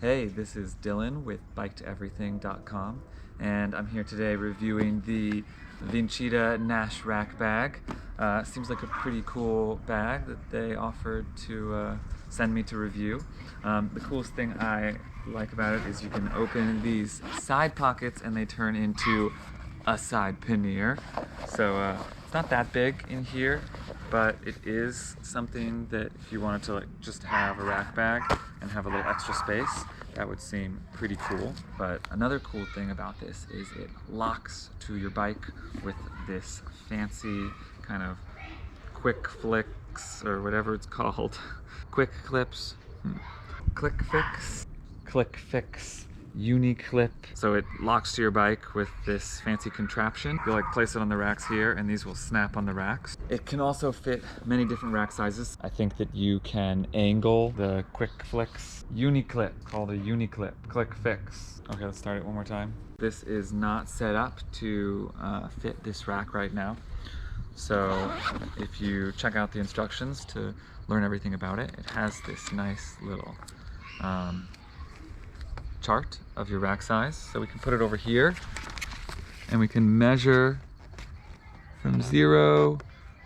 Hey, this is Dylan with biketoeverything.com, and I'm here today reviewing the Vincita Nash rack bag. Seems like a pretty cool bag that they offered to send me to review. The coolest thing I like about it is you can open these side pockets and they turn into a side pannier. So it's not that big in here, but it is something that if you wanted to just have a rack bag and have a little extra space, that would seem pretty cool. But another cool thing about this is it locks to your bike with this fancy kind of quick flicks or whatever it's called. Quick clips, click fix, uni clip. So it locks to your bike with this fancy contraption. You'll place it on the racks here and these will snap on the racks. It can also fit many different rack sizes. I think that you can angle the quick flicks. Uni clip, called a uni clip, click fix. Okay, let's start it one more time. This is not set up to fit this rack right now. So if you check out the instructions to learn everything about it, it has this nice little chart of your rack size. So we can put it over here and we can measure from 0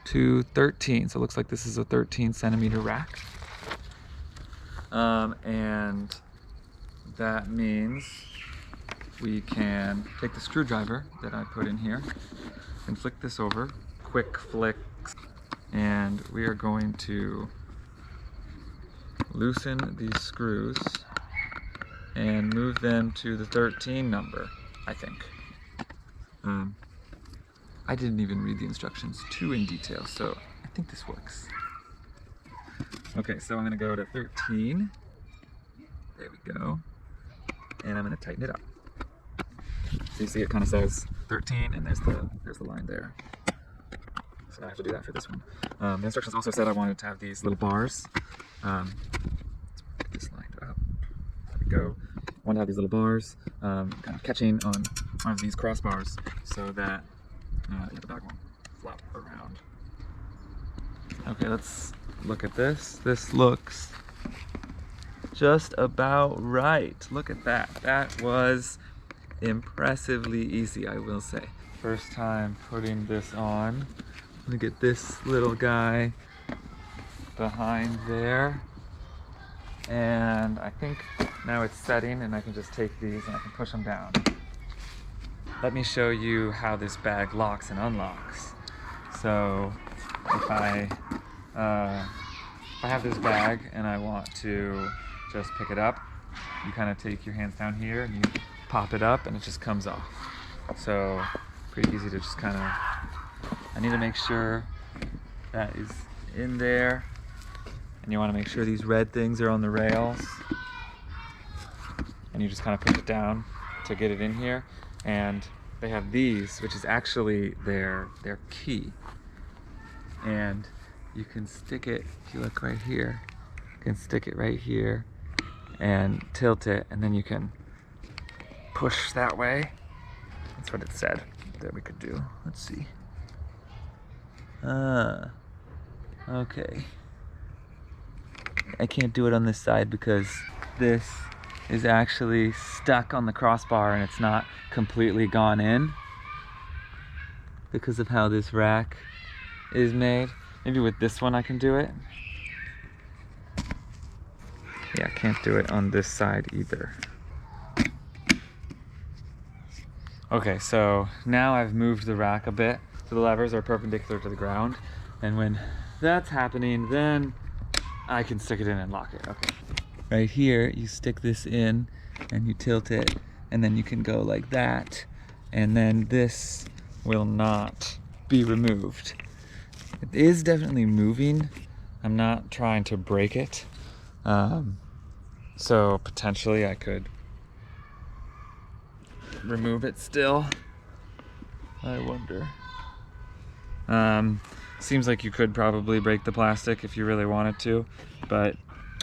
to 13. So it looks like this is a 13 centimeter rack. And that means we can take the screwdriver that I put in here and flick this over, quick flicks, and we are going to loosen these screws and move them to the 13 number, I think. I didn't even read the instructions too in detail, so I think this works. Okay, so I'm gonna go to 13. There we go. And I'm gonna tighten it up. So you see it kind of says 13 and there's the line there. So I have to do that for this one. The instructions also said I wanted to have these little bars. Let's get this lined up. There we go. I want to have these little bars kind of catching on one of these crossbars so that the bag won't flop around. Okay, let's look at this. This looks just about right. Look at that. That was impressively easy, I will say. First time putting this on. I'm gonna get this little guy behind there. And I think now it's setting and I can just take these and I can push them down. Let me show you how this bag locks and unlocks. So if I have this bag and I want to just pick it up, you kind of take your hands down here and you pop it up and it just comes off. So pretty easy to just kind of, I need to make sure that is in there. And you want to make sure these red things are on the rails. And you just kind of push it down to get it in here. And they have these, which is actually their key. And you can stick it, if you look right here, you can stick it right here and tilt it, and then you can push that way. That's what it said that we could do. Let's see. Okay. I can't do it on this side because this is actually stuck on the crossbar and it's not completely gone in because of how this rack is made. Maybe with this one I can do it. Yeah, I can't do it on this side either. Okay, so now I've moved the rack a bit so the levers are perpendicular to the ground, and when that's happening, then I can stick it in and lock it. Okay. Right here, you stick this in and you tilt it, and then you can go like that, and then this will not be removed. It is definitely moving. I'm not trying to break it. So potentially I could remove it still. I wonder. Seems like you could probably break the plastic if you really wanted to, but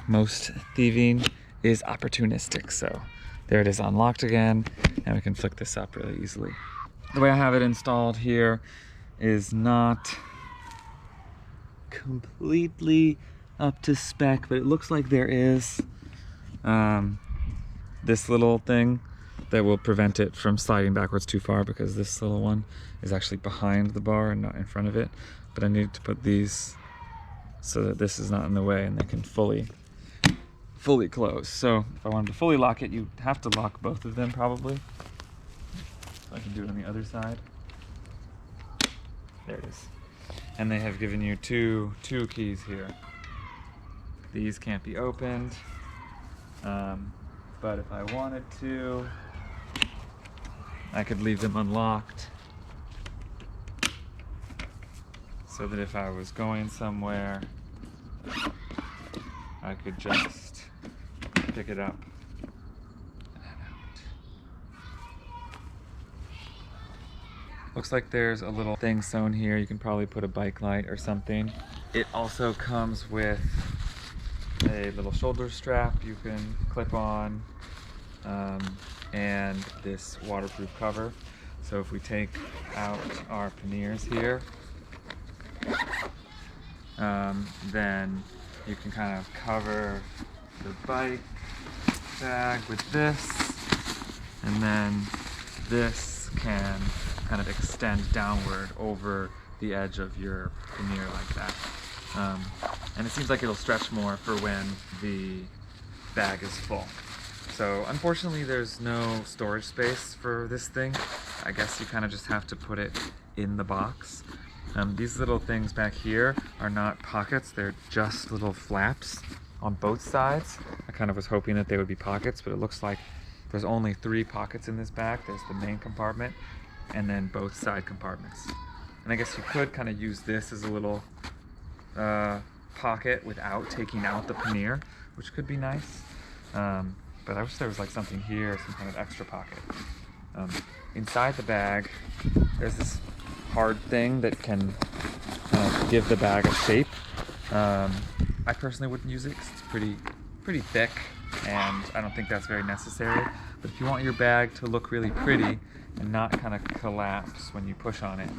most thieving is opportunistic. So there it is, unlocked again, and we can flick this up really easily. The way I have it installed here is not completely up to spec, but it looks like there is this little thing that will prevent it from sliding backwards too far, because this little one is actually behind the bar and not in front of it. But I need to put these so that this is not in the way and they can fully close. So if I wanted to fully lock it, you have to lock both of them probably. So I can do it on the other side. There it is. And they have given you two keys here. These can't be opened, but if I wanted to, I could leave them unlocked so that if I was going somewhere, I could just pick it up and head out. Looks like there's a little thing sewn here. You can probably put a bike light or something. It also comes with a little shoulder strap you can clip on, and this waterproof cover. So if we take out our panniers here, then you can kind of cover the bike bag with this, and then this can kind of extend downward over the edge of your pannier like that. And it seems like it'll stretch more for when the bag is full. So unfortunately there's no storage space for this thing. I guess you kind of just have to put it in the box. These little things back here are not pockets, they're just little flaps on both sides. I kind of was hoping that they would be pockets, but it looks like there's only 3 pockets in this bag. There's the main compartment and then both side compartments. And I guess you could kind of use this as a little pocket without taking out the pannier, which could be nice. But I wish there was like something here, some kind of extra pocket. Inside the bag, there's this hard thing that can give the bag a shape. I personally wouldn't use it because it's pretty thick, and I don't think that's very necessary. But if you want your bag to look really pretty and not kind of collapse when you push on it,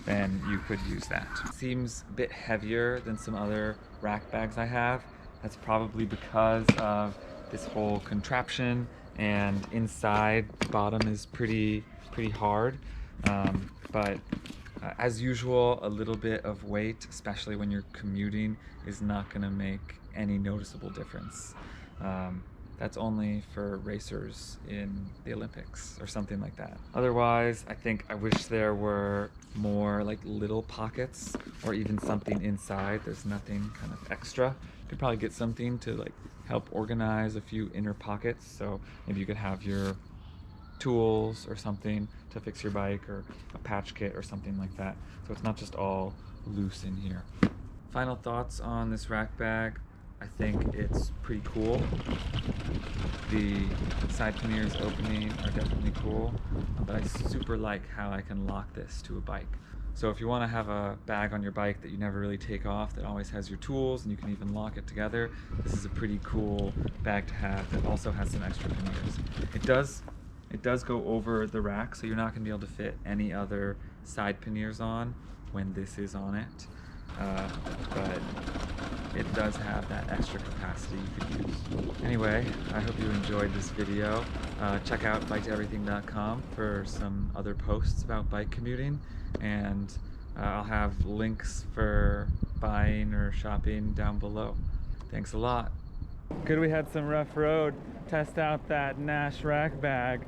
then you could use that. It seems a bit heavier than some other rack bags I have. That's probably because of this whole contraption, and inside the bottom is pretty hard. But as usual, a little bit of weight, especially when you're commuting, is not going to make any noticeable difference. That's only for racers in the Olympics or something like that. Otherwise, I wish there were more like little pockets or even something inside. There's nothing kind of extra. You could probably get something to like help organize a few inner pockets. So maybe you could have your tools or something to fix your bike, or a patch kit or something like that. So it's not just all loose in here. Final thoughts on this rack bag. I think it's pretty cool. The side panniers opening are definitely cool, but I super like how I can lock this to a bike. So if you want to have a bag on your bike that you never really take off, that always has your tools and you can even lock it together, this is a pretty cool bag to have that also has some extra panniers. It does go over the rack, so you're not going to be able to fit any other side panniers on when this is on it. But it does have that extra capacity you could use. Anyway, I hope you enjoyed this video. Check out bikeeverything.com for some other posts about bike commuting, and I'll have links for buying or shopping down below. Thanks a lot. Good, we had some rough road. Test out that Nash rack bag.